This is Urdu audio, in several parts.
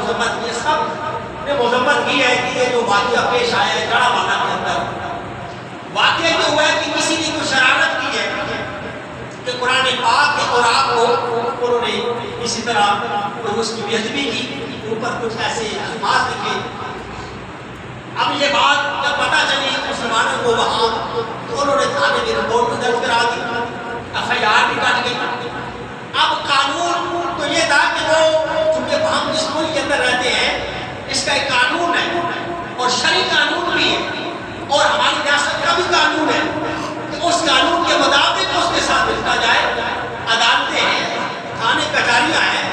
مذمت کی، سب نے مذمت کی ہے کہ یہ جو واقعہ پیش آیا ہے جڑا والا کے اندر، واقعہ یہ ہوا ہے کہ کسی نے کوئی شرارت کی ہے کہ قرآن پاک کے اور آپ کو انہوں نے اسی طرح اس کی بےادبی کی، اوپر کچھ ایسے الفاظ لکھے۔ اب یہ بات جب پتہ چلی مسلمانوں کو وہاں، تو انہوں نے تھانے کی رپورٹ میں درج کرا دی، FIR بھی کٹ گئی۔ اب قانون تو یہ تھا کہ وہ چونکہ ہم جس ملک کے اندر رہتے ہیں اس کا ایک قانون ہے اور شرعی قانون بھی ہے اور ہماری ریاست کا بھی قانون ہے کہ اس قانون کے مطابق اس کے ساتھ نپٹا جائے۔ عدالتیں ہیں، تھانے کچہریاں ہیں،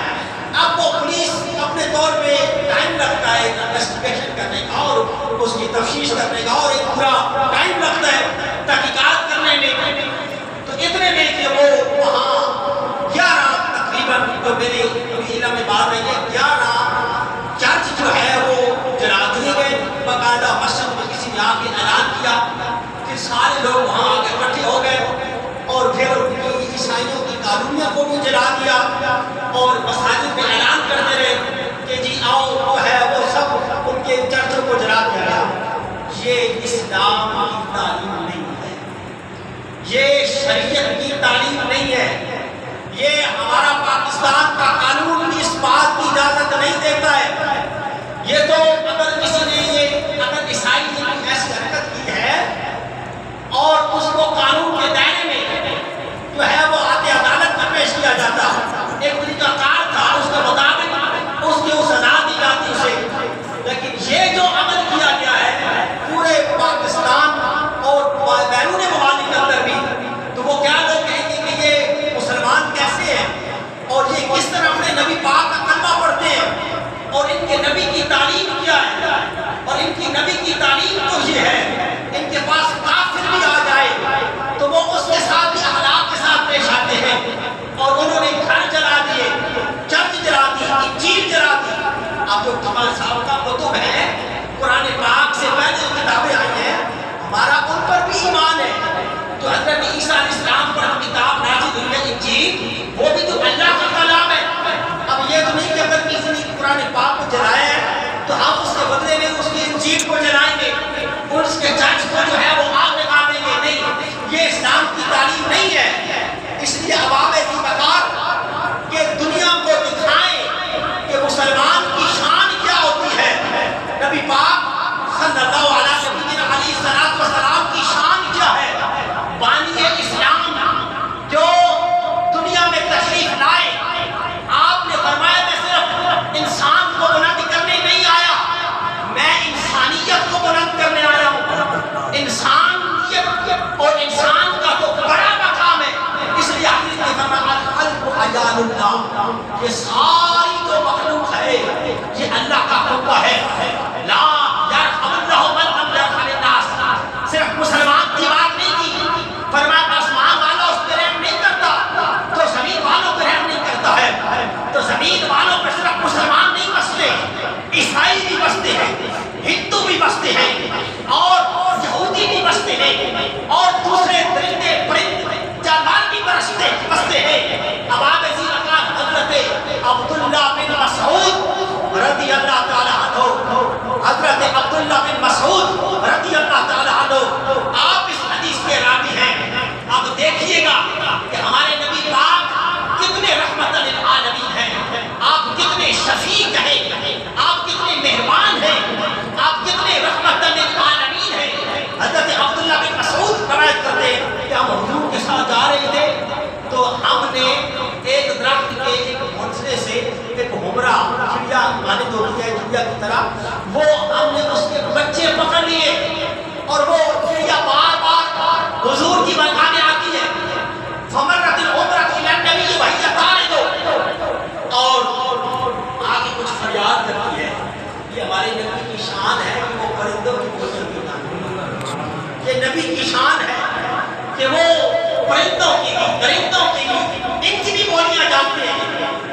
اب وہ پولیس اپنے طور پہ ٹائم لگتا ہے انویسٹیگیشن کرنے کا اور اس کی تفتیش کرنے کا، اور ایک پورا ٹائم لگتا ہے تحقیقات کرنے میں۔ تو اتنے میں کہ وہ وہاں 11 تقریباً جو میرے علم میں بات رہی ہے 11 چرچ جو ہے وہ جلا دیے گئے، باقاعدہ مسجد میں کسی نے آ کے اعلان کیا، پھر سارے لوگ وہاں آ کے اکٹھے ہو گئے اور پھر عیسائیوں کی کالونیوں کو بھی جلا دیا اور مساجد میں اعلان کرتے رہے کہ جی آؤ جو ہے وہ سب ان کے چرچوں کو جلا دیا گیا۔ یہ اسلام کی تعلیم نہیں ہے، یہ شریعت کی تعلیم نہیں ہے، یہ ہمارا پاکستان کا قانون بھی اس بات کی اجازت نہیں دیتا ہے۔ یہ تو اگر کسی نے اگر عیسائی نے کوئی ایسی حرکت کی ہے اور اس کو قانون کے دائرے میں جو ہے وہ آتے عدالت میں پیش کیا جاتا، ایک طریقہ کار تھا، اس کے مطابق اس کی سزا دی جاتی اسے، لیکن یہ جو عمل کیا گیا ہے پورے پاکستان اور بیرون ممالک کے اندر بھی، تو وہ کیا لوگ کہیں گے کہ یہ مسلمان کیسے ہیں اور یہ کس طرح اپنے نبی پاک کا کلمہ پڑھتے ہیں اور ان کے نبی کی تعلیم کیا ہے، اور ان کی نبی کی تعلیم تو یہ ہے ان کے پاس کافر بھی آ جائے تو وہ اس کے ساتھ بھی اخلاق کے ساتھ پیش آتے ہیں، اور انہوں نے گھر جلا دیے، چرچ جلا دی، انجیل جلا دی۔ اب جو کمال صاحب کا کتب ہے قرآن پاک سے پہلے جو کتابیں آئی ہیں ہمارا ان پر بھی ایمان ہے، جو حضرت عیسیٰ علیہ السلام پر کتاب نازل ہوئی ہے انجیل، وہ بھی تو اللہ کا کلام ہے۔ اب یہ تو نہیں کہ اگر کسی نے قرآن پاک کو جلایا ہے تو ہم اس کے بدلے میں اس کی انجیل کو جلائیں گے اور اس کے چرچ کو جو ہے وہ آگ لگا دیں گے، نہیں، یہ اسلام کی تعلیم نہیں ہے۔ اس لیے عوام کی بکار کہ دنیا کو دکھائیں کہ مسلمان کی شان کیا ہوتی ہے، نبی پاک صلی اللہ علیہ وسلم کی شان کیا ہے، بانی اسلام جو دنیا میں تشریف لائے، آپ نے فرمایا میں صرف انسان کو بلند کرنے نہیں آیا، میں انسانیت کو بلند کرنے آیا ہوں۔ انسانیت اور انسان کا تو بڑا مقام ہے، اس لیے حدیث میں فرمایا الخلق عیال اللہ، یہ ساری جو مخلوق ہے یہ اللہ کا حکم ہے، لا یرحم اللہ من لم یرحم الناس۔ صرف مسلمان کی بات نہیں کی، فرمایا آسمان والا اس پہ رحم نہیں کرتا تو زمین والوں پہ رحم نہیں کرتا ہے، تو زمین والوں پہ صرف مسلمان نہیں بستے، عیسائی بھی بستے ہیں، ہندو بھی بستے ہیں اور یہودی بھی بستے ہیں اور دوسرے درندے پرند جانور بھی بستے ہیں۔ اب آپ ایسی مقام حضرت عبداللہ بن مسعود رضی اللہ تعالی عنہ، حضرت عبداللہ بن مسعود رضی اللہ تعالی عنہ آپ اس حدیث کے راوی ہیں۔ اب دیکھیے گا کہ ہمارے نبی پاک کتنے رحمت للعالمین ہیں، آپ کتنے شفیق ہیں، آپ کتنے مہربان ہیں، آپ کتنے رحمت للعالمین ہیں۔ حضرت عبداللہ بن مسعود روایت کرتے ہیں کہ ہم حضور کے ساتھ جا رہے تھے تو ہم نے ایک درخت کے ایک گھونسلے سے ایک ہمرا چڑیا مانند ہوتی ہے چڑیا کی طرح، وہ ہم نے اس کے بچے پکڑ لیے اور وہ چڑیا بار بار حضور کی بارگاہ میں آتی ہے، فمرت العمرۃ الی النبی وہی طارد، اور آگے کچھ فریاد کرتی ہے۔ یہ ہمارے نبی کی شان ہے کہ وہ پرندوں کی بوجھ بھی نہ، یہ نبی کی شان ہے کہ وہ پرندوں کی بھی، درندوں کی بھی، ان کی بھی بولیاں جانتے ہیں۔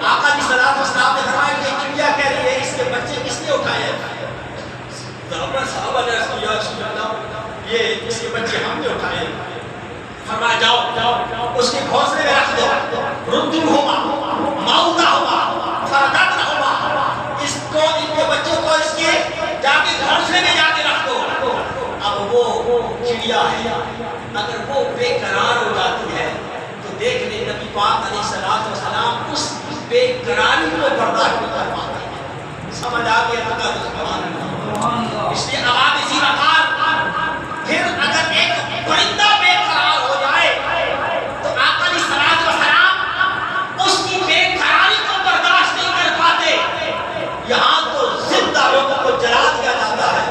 آقا علیہ السلام نے فرمایا کہ چڑیا کہہ رہی ہے اس کے بچے کس نے اٹھائے ہیں؟ اگر وہ بے قرار ہو جاتی ہے تو دیکھ لیں نبی پاک علیہ الصلوۃ والسلام اس بے قراری کو برداشت نہیں کر پاتے ہیں. سمجھ آ گیا لگا سبحان اللہ. اس لیے عوام اسی وقار پھر اگر ایک پرندہ بے قرار ہو جائے تو آقا علیہ الصلوۃ والسلام اس کی بے قراری کو برداشت نہیں کر پاتے. یہاں تو زندہ لوگوں کو جلا دیا جاتا ہے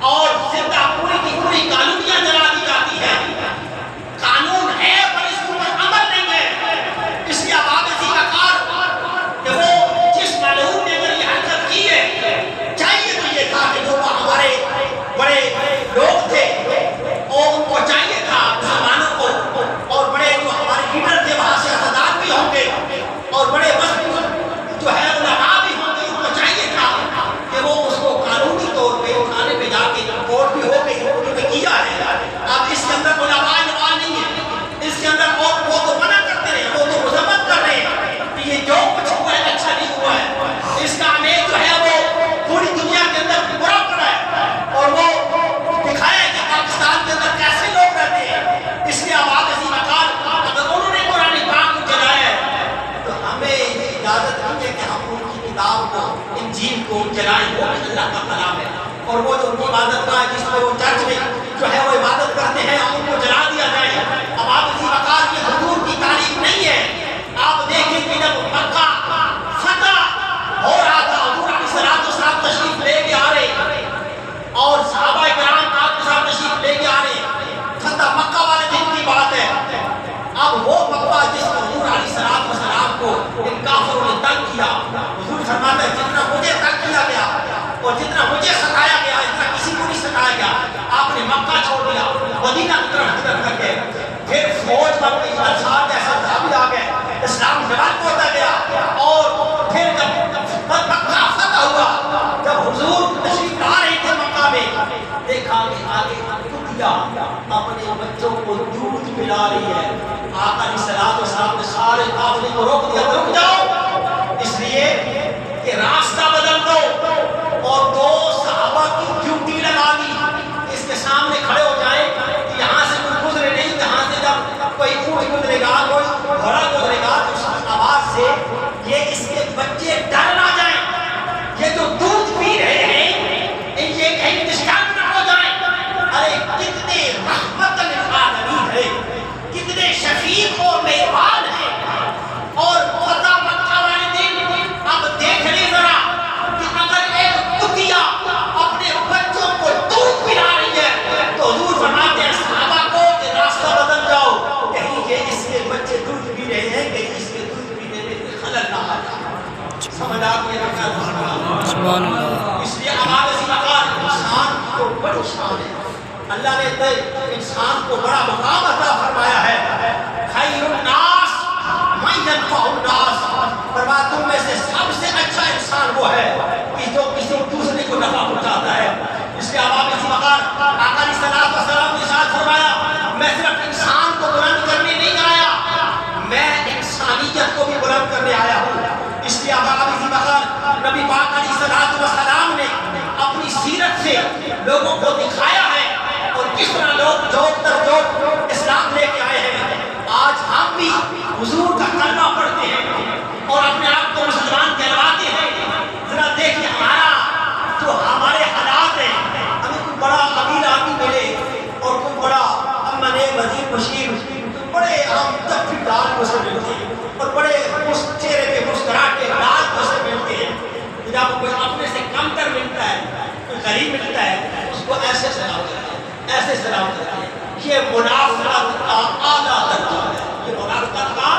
اور زندہ پوری کی پوری کالونیاں جلا دی جاتی ہیں. قانون ہے پر اس پر عمل نہیں ہے. اس لیے عوام اسی وقار کہ وہ جس معلوم نے اگر یہ حرکت کی ہے چاہیے تو یہ تھا کہ جو ہمارے بڑے لوگ تھے اور ان کو چاہیے تھا مسلمانوں کو اور بڑے جو ہمارے لیڈر تھے وہاں سے سردار بھی ہوں گے اور بڑے مذہبی جو ہے علماء بھی ہوں گے. ان کو چاہیے تھا کہ وہ اس کو قانونی طور پہ اٹھانے پہ جا کے کورٹ بھی ہو گئی انہوں نے کیا ہے. اب اس کے اندر علماء نہیں ہے اس کے اندر اور وہ تو منع کرتے رہے وہ تو مذمت کر رہے ہیں کہ یہ جو کچھ ہوا ہے اچھا نہیں ہوا ہے. اس کا امیل جو ہے وہ پوری دنیا کے اندر برا پڑا ہے اور وہ دکھایا ہے کہ پاکستان کے اندر کیسے لوگ رہتے ہیں. اس لیے آواز ایسی مکان اگر انہوں نے قرآن پاک کو جلایا ہے تو ہمیں یہ اجازت نہیں ہے کہ ہم ان کی کتاب کو انجیل کو جلائیں. وہ اللہ کا کلام ہے اور وہ جو ان کی عبادت کا ہے جس میں وہ چرچ میں جو ہے وہ عبادت کرتے ہیں ان کو جلا دیا جائے. اب آپ اسی وقار یہ حضور کی تعلیم نہیں ہے. آپ دیکھیں کہ جب مکہ فتح ہو رہا تھا حضور علیہ الصلوۃ والسلام تشریف لے کے آ رہے اور صحابہ کرام آپ کے ساتھ تشریف لے کے آ رہے. فتح مکہ والے دن کی بات ہے. اب وہ مکہ جس حضور علیہ الصلوۃ والسلام کو ان کافروں نے تنگ کیا حضور فرماتا ہے جتنا مجھے تنگ کیا گیا اور جتنا مجھے ستایا گیا اتنا کسی کو نہیں ستایا گیا. آپ نے مکہ چھوڑ دیا مدینہ کی طرف ہجرت کر کے پھر فوج بن گئی انصار جیسا صحابی آ گئے اسلام ڈیولپ ہوتا گیا اور پھر جب مکہ فتح ہوا جب حضور تشریف لا رہے تھے مکہ میں دیکھا کہ آگے کتیا اپنے بچوں کو دودھ پلا رہی ہے. آقا علیہ الصلوۃ والسلام نے سارے قافلے کو روک دیا رک جاؤ اس لیے کہ راستہ بدل دو اور دو صحابہ کی ڈیوٹی لگا دی. اس کے سامنے کھڑے ہو جائیں کہ یہاں سے کوئی گزرے نہیں جہاں سے جب کوئی اونٹ گزرے گا کوئی گھوڑا گزرے گا تو اس آواز سے یہ اس کے بچے ڈر نہ جائیں. یہ جو دودھ پی رہے ہیں یہ کہیں ڈسٹرب نہ ہو جائیں. ارے کتنے رحمت للعالمین ہے کتنے شفیق اور مہربان ہیں. اور فتح مکہ والے دن اب دیکھ لیں ذرا کہ اگر ایک کتیا اپنے بچوں کو دودھ پلا رہی ہے تو حضور فرماتے ہیں صحابہ کو کہ راستہ بدل جاؤ کہیں یہ اس کے بچے دودھ پی رہے ہیں کہیں اس کے دودھ پینے میں کوئی خلل نہ آ جائے. سمجھ آپ یہ سبحان اللہ. اس لیے ہمارے اسی مقام انسان کو بڑی شان ہے. اللہ نے انسان کو بڑا مقام عطا فرمایا ہے. خیر الناس من ينفع الناس. فرمایا تم میں سے سب سے اچھا انسان وہ ہے کہ جو کسی دوسرے کو نفع پہنچاتا ہے. اس لیے عوام اسی مقام آقا علیہ الصلوۃ والسلام نے ارشاد فرمایا میں صرف انسان کو بلند کرنے نہیں آیا میں انسانیت کو بھی بلند کرنے آیا ہوں. اس لیے عوام اسی مقام نبی پاک علیہ الصلوۃ والسلام نے اپنی سیرت سے لوگوں کو دکھایا ہے اور کس طرح لوگ جوک در جوک اسلام لے کے آئے ہیں. آج ہم بھی حضور کا کلمہ پڑھتے ہیں اور اپنے آپ کو مسلمان کہلواتے ہیں. ذرا دیکھیے ہمارا جو ہمارے حالات ہیں ہمیں کوئی بڑا امیر آدمی ملے اور کوئی بڑا امن وزیر بشیر بڑے ہم تب بھی ڈال کو سے ملتے ہیں اور بڑے چہرے پہ مسکراہٹے ڈال کو سے ملتے ہیں. جب کوئی اپنے سے کم تر ملتا ہے کوئی غریب ملتا ہے اس کو ایسے سلام کرتے ہیں ایسے سلام کرتے ہیں. یہ منافقت کا اعلیٰ درجہ ہے. یہ منافقت کا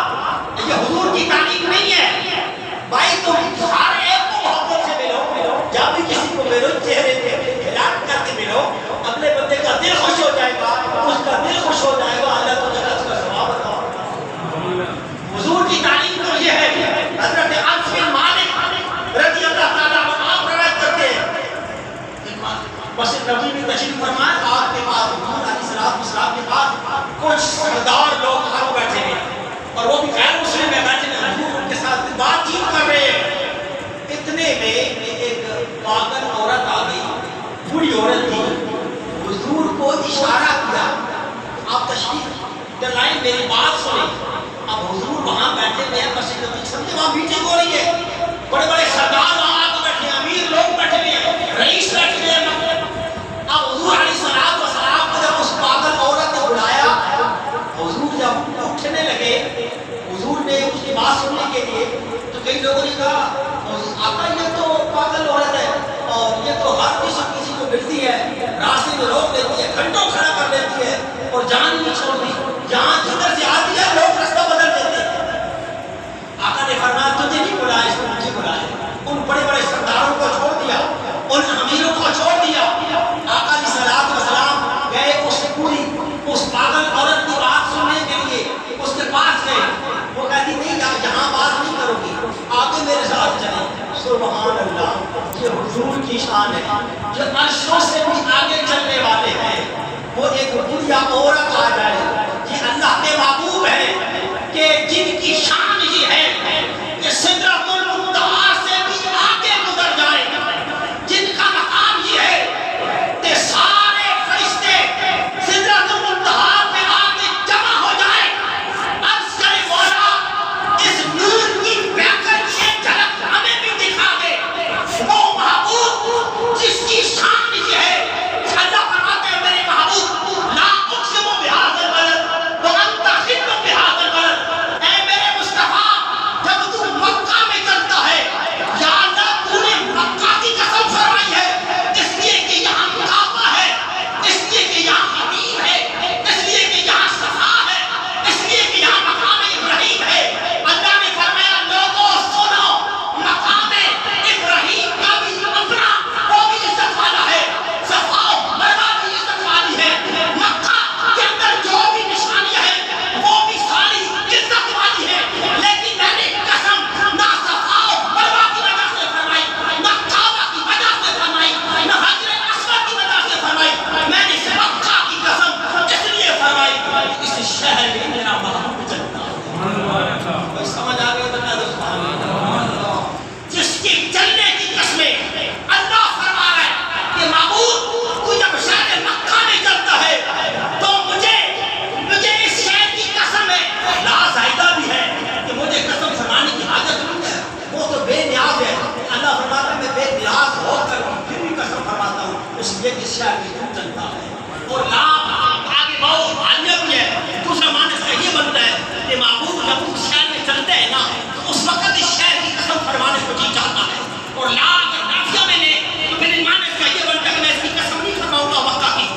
یہ حضور کی تعلیم نہیں ہے. بھائی تم ہر ایک کو محبت سے ملو جب بھی کسی کو ملو چہرے پہ اعلان کر کے ملو اگلے بندے کا دل خوش ہو جائے گا اس کا دل خوش ہو جائے گا اللہ تو جنت کا ثواب عطا ہوگا. حضور کی تعلیم تو یہ ہے. حضرت انس بن مالک رضی اللہ تعالیٰ عنہ آپ روایت کرتے ہیں مسجد نبوی میں تشریف فرمائے آپ کے پاس حضور علیہ الصلوۃ والسلام کے پاس کچھ سردار وہاں میٹنگ ہو رہی ہے، بڑے بڑے سردار وہاں آ کے بیٹھے ہیں، امیر لوگ بیٹھے ہیں، رئیس بیٹھے ہیں۔ اب حضور علیہ السلام کو جب اس پاگل عورت نے بلایا، حضور جب اٹھنے لگے، حضور نے اس کی بات سننے کے لیے، تو کئی لوگوں نے کہا آقا یہ تو پاگل عورت ہے اور یہ تو ہر کسی کو ملتی ہے، راستے میں روک لیتی ہے، گھنٹوں کھڑا کر لیتی ہے اور جان نہیں چھوڑتی، جہاں جدھر سے آتی ہے لوگ رستہ بدل دیتے ہیں۔ آقا نے فرمایا تجھے نہیں بلایا، اس کو مجھے بلایا۔ ان بڑے بڑے سرداروں کو چھوڑ دیا، ان امیروں کو چھوڑ دیا۔ آقا علیہ السلام گئے اس پاگل عورت کی بات سننے کے لیے اس کے پاس گئے۔ وہ کہتی نہیں یہاں بات نہیں کرو گی، آگے میرے ساتھ چلیں۔ سبحان اللہ، یہ حضور کی شان ہے، جو عرشوں سے بھی آگے چلنے والے ہیں۔ وہ ایک بڑھیا عورت آ جائے، یہ اللہ کے محبوب ہیں کہ جن کی شان یہ ہے کہ سدرۃ المنتہا سے بھی آگے گزر جائے، جن کا مقام یہ ہے کہ سارے فرشتے سدرۃ المنتہا پہ آ کے جمع ہو جائے، عرض کرے مولا اس نور کی بہتر یہ جھلک ہمیں بھی دکھا دے۔ وہ محبوب جس کی شان یہ ہے، اللہ فرماتے ہیں میرے محبوب لا اقسم بہذا البلد وانت حل بہذا البلد، اے میرے مصطفیٰ جب تو مکہ میں چلتا ہے، یا اللہ تو نے مکہ کی قسم فرمائی ہے، اس لیے کہ یہاں کعبہ ہے، اس لیے کہ یہاں حبیب ہے، اس لیے کہ یہاں صفا ہے، اس لیے کہ یہاں مقام ابراہیم ہے۔ اللہ نے فرمایا لوگوں سنو، مقام ابراہیم کا بھی اپنا وہ بھی عزت والا ہے، صفا و مروا بھی عزت والی ہے، مکہ کے اندر جو بھی نشانیاں ہیں وہ بھی ساری عزت والی ہے، لیکن میں نے قسم نہ صفا و مروا کی وجہ سے فرمائی، نہ کعبہ کی وجہ سے فرمائی، نہ حجر اسود کی وجہ سے فرمائی، میں نے مکہ کی قسم اس لیے فرمائی اس شہر میں میرا محبوب چلتا ہے۔ کوئی سمجھ آ گیا تو کہہ دو سبحان اللہ۔ جس کے چلنے کی قسمیں اللہ فرما رہا ہے کہ معبود تو جب شہر مکہ میں چلتا ہے تو مجھے اس شہر کی قسم ہے، لا زائدہ بھی ہے کہ مجھے قسم فرمانے کی حاجت نہیں ہے، وہ تو بے نیاز ہے۔ اللہ فرماتا ہے میں بے نیاز ہو کر پھر بھی قسم فرماتا ہوں اس لیے کہ اس شہر میں تو چلتا ہے۔ اور لا آگے بہت عالیہ بھی ہے، دوسرا معنی اس کا یہ بنتا ہے کہ معبود جب اس شہر میں چلتے ہیں نا تو اس وقت اس شہر کی قسم فرمانے کو جی چاہتا ہے۔ اور لا اگر نافیہ میں لے تو پھر معنی اس کا یہ بنتا ہے کہ میں اس کی قسم نہیں فرماؤں گا مکہ کی،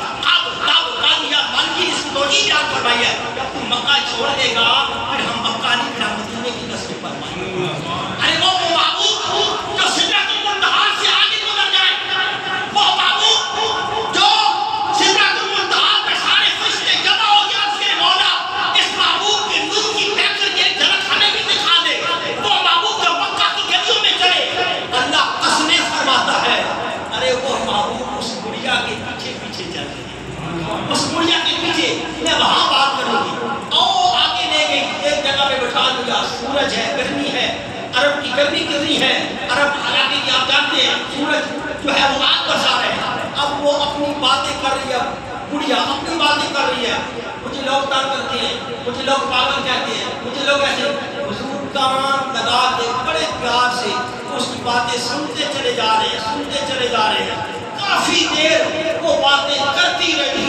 اس توجیہ بیان فرمائی ہے جب تم مکہ چھوڑ دے گا پھر ہم مکہ نہیں پھر ہم مدینے کی قسم فرمائیں گے۔ ارے وہ محبوب جو سدرۃ المنتہا سے آگے گزر جائے، وہ محبوب جو سدرۃ المنتہا پہ سارے فرشتے جمع ہو گیا، اس کے مولا اس محبوب کے نور کی بہتر کی ایک جھلک ہمیں بھی دکھا دے۔ وہ محبوب جو مکہ کی گلیوں میں چلے، اللہ قسمیں فرماتا ہے، ارے وہ محبوب اس گڑیا کے پیچھے پیچھے چل رہے ہیں، اس گڑیا کے پیچھے میں وہاں بات کروں گی، او آگے لے گئی، ایک جگہ پہ بٹھا دیا، سورج ہے، گرمی ہے، عرب کی گرمی کتنی ہے، عرب علاقے کی آپ جانتے ہیں سورج جو ہے وہ آگ برسا رہے ہیں۔ اب وہ اپنی باتیں کر رہی ہے، گڑیا اپنی باتیں کر رہی ہے، مجھے لوگ تنگ کرتے ہیں، مجھے لوگ پاگل کہتے ہیں، مجھے لوگ ایسے، حضور کان لگا کے بڑے پیار سے اس کی باتیں سنتے چلے جا رہے ہیں، سنتے چلے جا رہے ہیں، کافی دیر وہ باتیں کرتی رہی۔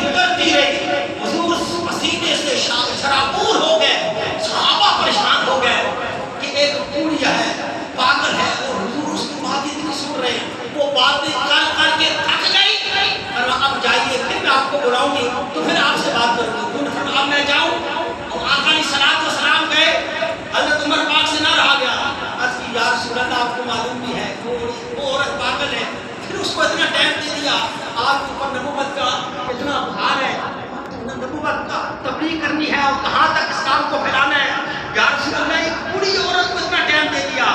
حضور پسینے سے شرابور ہو گئے، صحابہ پریشان ہو گئے کہ ایک بوڑھیا ہے، پاگل ہے، اور حضور اس کی باتیں نہیں سن رہے ہیں، وہ باتیں کر کر کے تھک گئی، اور اب جائیے پھر میں آپ کو بلاؤں گی تو پھر آپ سے بات کروں گی، اب میں جاؤں۔ اور آقا علیہ السلام گئے، حضرت عمر پاک سے نہ رہا گیا، عرض کی یا رسول اللہ آپ کو معلوم بھی ہے وہ عورت پاگل ہے، پھر اس کو اتنا ٹائم دے دیا، آپ کے اوپر نبوت کا اتنا بھار ہے، نبوت کا تبلیغ کرنی ہے اور کہاں تک اسلام کو پھیلانا ہے، یا رسول اللہ ایک بڑی عورت کو اتنا ٹائم دے دیا،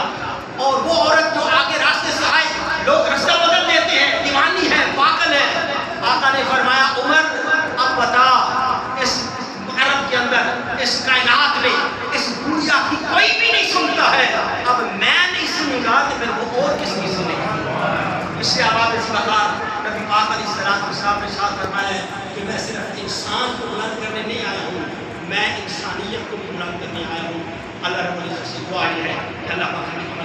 اور وہ عورت جو آگے راستے سے آئے لوگ رستہ بدل دیتے ہیں، دیوانی ہے، پاگل ہے۔ آقا نے فرمایا عمر اب بتا اس عرب کے اندر اس کائنات میں اس بوڑھیا کی کوئی بھی نہیں سنتا ہے، اب میں نہیں سنوں گا تو پھر وہ اور کس کی سنے گا۔ اس سے آباد اس بقار نبی پاک علیہ السلام نے ارشاد فرمایا ہے کہ میں صرف انسان کو بلند کرنے نہیں آیا ہوں، میں انسانیت کو بھی بلند کرنے آیا ہوں۔ اللہ رب العزت سے دعا یہ ہے کہ اللہ پاک ہمیں